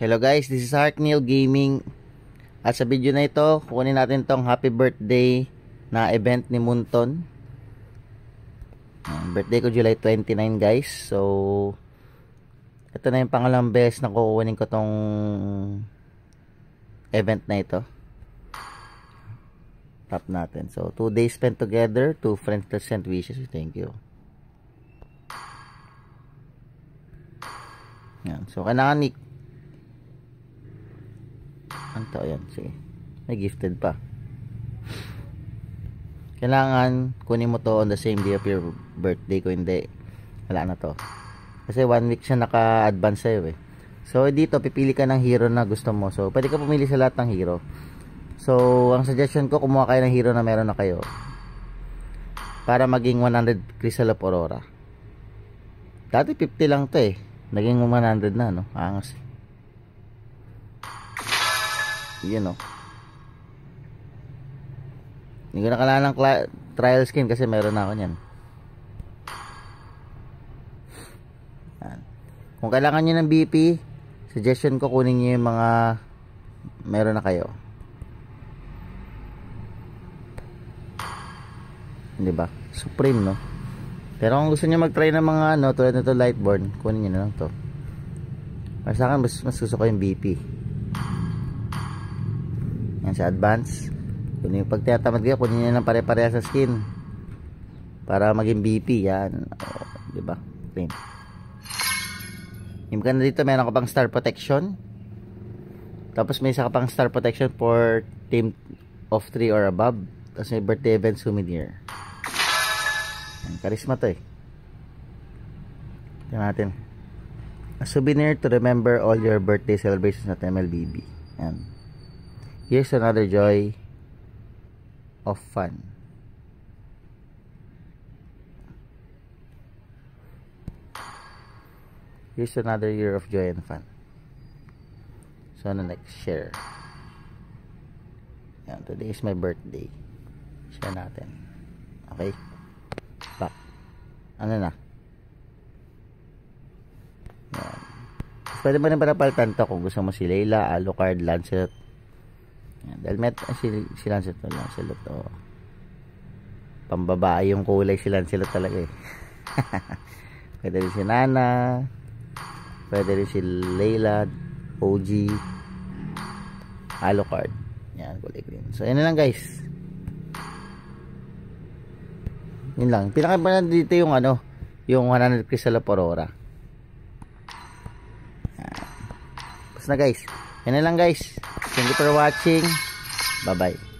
Hello guys, this is Arkneil Gaming. At sa video na ito, kukunin natin tong happy birthday na event ni Munton. Birthday ko July 29 guys. So, ito na yung pangalawang beses na kukunin ko tong event na ito. Tap natin. So, 2 days spent together. 2 friends that sent wishes. Thank you. Yan. So, kailangan ni anto, ayan, sige. May gifted pa. Kailangan kunin mo to on the same day of your birthday. Kung hindi, wala na to. Kasi 1 week siya naka-advance sa'yo eh. So, dito, pipili ka ng hero na gusto mo. So, pwede ka pumili sa lahat ng hero. So, ang suggestion ko, kumuha kayo ng hero na meron na kayo. Para maging 100 Crystal of Aurora. Dati 50 lang to eh. Naging 100 na, no? Angas. Yun, no? Hindi ko na kailangan ng trial skin kasi meron na ako nyan. Yan. Kung kailangan nyo ng BP, suggestion ko kunin nyo yung mga meron na kayo. Diba? Supreme, no? Pero kung gusto nyo mag-try ng mga ano, tulad nito Lightborn, kunin nyo na lang to. Para sa akin, mas gusto ko yung BP. Yan sa advance. Kunin yung pag tinatamad kayo, kunin nyo ng pare-pareha sa skin. Para maging BP. Yan. O, diba? Clean. Yung maganda dito, meron ka pang star protection. Tapos may isa ka pang star protection for team of 3 or above. Tapos may birthday event souvenir. Charisma to eh. Tingnan natin. A souvenir to remember all your birthday celebrations at MLBB. Yan. Here's another joy of fun. Here's another year of joy and fun. So, ano next? Share. Yan. Today is my birthday. Share natin. Okay? Back. Ano na? Yan. Pwede mo rin pinapalitan to kung gusto mo si Layla, Alucard, Lancelot. Yan. Dahil si Lancelot na Lancelot to. Pambabae yung kulay si Lancelot talaga eh. Pwede rin si Nana. Pwede rin si Layla, OG, Alucard. Yan, kulay green. So, yun na lang guys. Yun lang. Pinaka dito yung ano, yung 100 Crystal of Aurora. Tapos na guys. Yan na lang guys. Thank you for watching. Bye bye.